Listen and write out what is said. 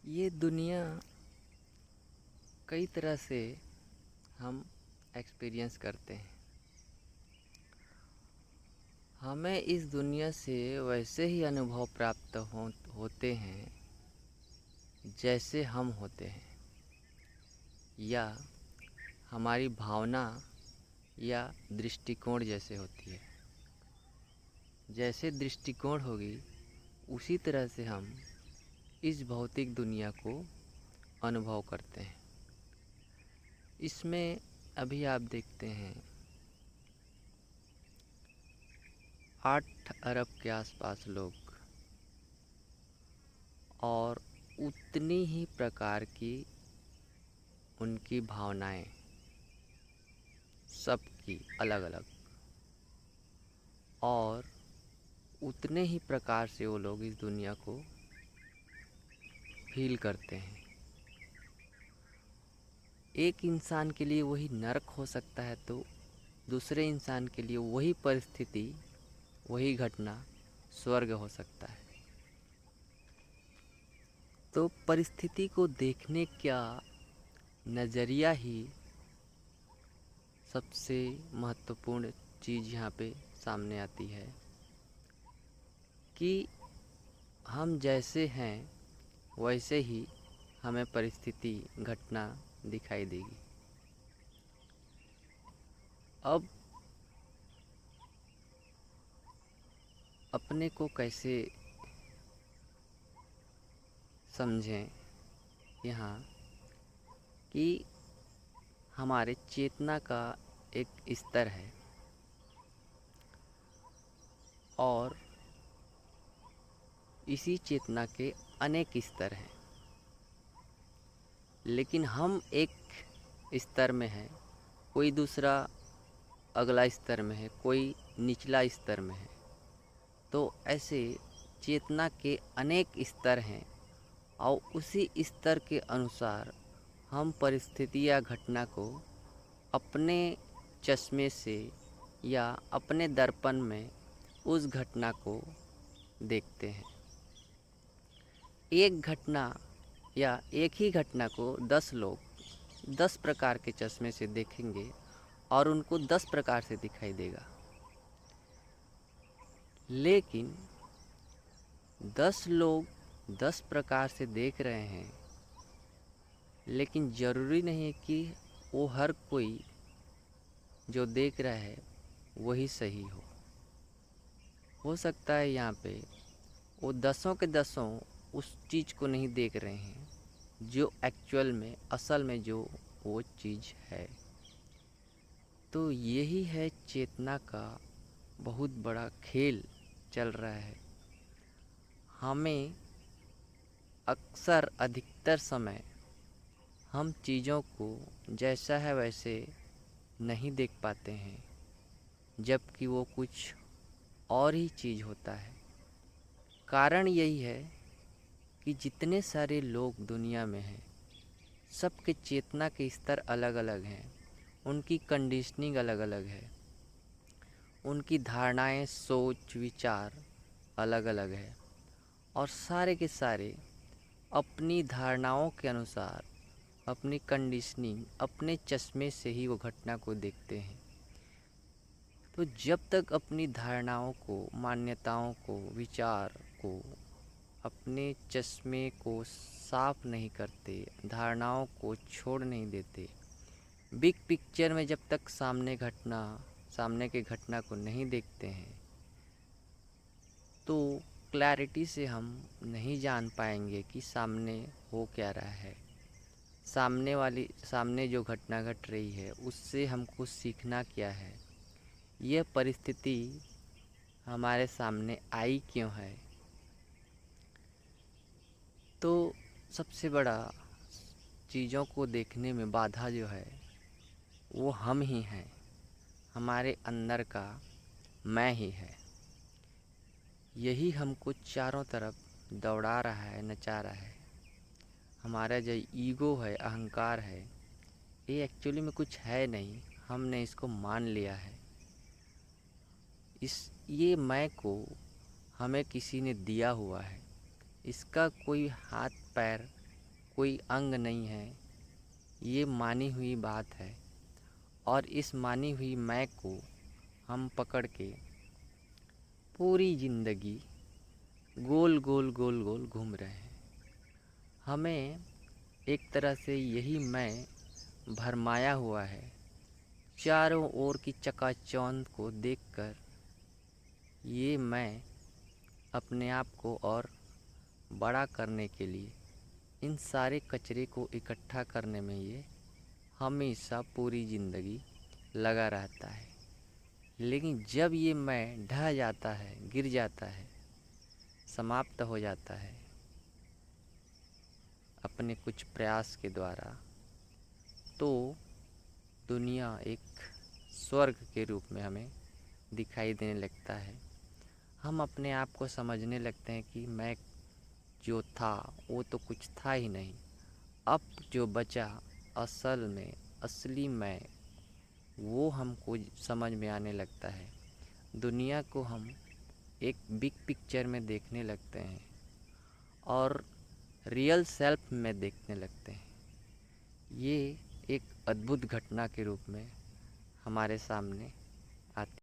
ये दुनिया कई तरह से हम एक्सपीरियंस करते हैं। हमें इस दुनिया से वैसे ही अनुभव प्राप्त होते हैं जैसे हम होते हैं, या हमारी भावना या दृष्टिकोण जैसे होती है। जैसे दृष्टिकोण होगी उसी तरह से हम इस भौतिक दुनिया को अनुभव करते हैं। इसमें अभी आप देखते हैं 8 अरब के आसपास लोग, और उतनी ही प्रकार की उनकी भावनाएं, सबकी अलग अलग, और उतने ही प्रकार से वो लोग इस दुनिया को फील करते हैं। एक इंसान के लिए वही नरक हो सकता है तो दूसरे इंसान के लिए वही परिस्थिति, वही घटना स्वर्ग हो सकता है। तो परिस्थिति को देखने का नज़रिया ही सबसे महत्वपूर्ण चीज़ यहाँ पे सामने आती है कि हम जैसे हैं वैसे ही हमें परिस्थिति, घटना दिखाई देगी। अब अपने को कैसे समझें यहाँ कि हमारे चेतना का एक स्तर है और इसी चेतना के अनेक स्तर हैं, लेकिन हम एक स्तर में हैं, कोई दूसरा अगला स्तर में है, कोई निचला स्तर में है। तो ऐसे चेतना के अनेक स्तर हैं और उसी स्तर के अनुसार हम परिस्थिति या घटना को अपने चश्मे से या अपने दर्पण में उस घटना को देखते हैं। एक घटना या एक ही घटना को 10 लोग 10 प्रकार के चश्मे से देखेंगे और उनको 10 प्रकार से दिखाई देगा। लेकिन 10 लोग 10 प्रकार से देख रहे हैं, लेकिन ज़रूरी नहीं है कि वो हर कोई जो देख रहा है वही सही हो सकता है यहाँ पे वो 10 के 10 उस चीज़ को नहीं देख रहे हैं जो एक्चुअल में, असल में जो वो चीज़ है। तो यही है चेतना का बहुत बड़ा खेल चल रहा है। हमें अक्सर अधिकतर समय हम चीज़ों को जैसा है वैसे नहीं देख पाते हैं, जबकि वो कुछ और ही चीज़ होता है। कारण यही है कि जितने सारे लोग दुनिया में हैं, सबके चेतना के स्तर अलग अलग हैं, उनकी कंडीशनिंग अलग अलग है, उनकी धारणाएं, सोच, विचार अलग अलग है, और सारे के सारे अपनी धारणाओं के अनुसार, अपनी कंडीशनिंग, अपने चश्मे से ही वो घटना को देखते हैं। तो जब तक अपनी धारणाओं को, मान्यताओं को, विचार को, अपने चश्मे को साफ नहीं करते, धारणाओं को छोड़ नहीं देते, बिग पिक्चर में जब तक सामने के घटना को नहीं देखते हैं, तो क्लैरिटी से हम नहीं जान पाएंगे कि सामने हो क्या रहा है। सामने जो घटना घट रही है उससे हमको सीखना क्या है, यह परिस्थिति हमारे सामने आई क्यों है। तो सबसे बड़ा चीज़ों को देखने में बाधा जो है वो हम ही हैं, हमारे अंदर का मैं ही है। यही हमको चारों तरफ दौड़ा रहा है, नचा रहा है। हमारा जो ईगो है, अहंकार है, ये एक्चुअली में कुछ है नहीं, हमने इसको मान लिया है। ये मैं को हमें किसी ने दिया हुआ है, इसका कोई हाथ पैर कोई अंग नहीं है, ये मानी हुई बात है। और इस मानी हुई मैं को हम पकड़ के पूरी ज़िंदगी गोल गोल गोल गोल घूम रहे हैं। हमें एक तरह से यही मैं भरमाया हुआ है। चारों ओर की चकाचौंध को देखकर ये मैं अपने आप को और बड़ा करने के लिए इन सारे कचरे को इकट्ठा करने में ये हमेशा पूरी ज़िंदगी लगा रहता है। लेकिन जब ये मैं ढह जाता है, गिर जाता है, समाप्त हो जाता है अपने कुछ प्रयास के द्वारा, तो दुनिया एक स्वर्ग के रूप में हमें दिखाई देने लगता है। हम अपने आप को समझने लगते हैं कि मैं जो था वो तो कुछ था ही नहीं। अब जो बचा असल में असली मैं, वो हमको समझ में आने लगता है। दुनिया को हम एक बिग पिक्चर में देखने लगते हैं और रियल सेल्फ में देखने लगते हैं। ये एक अद्भुत घटना के रूप में हमारे सामने आती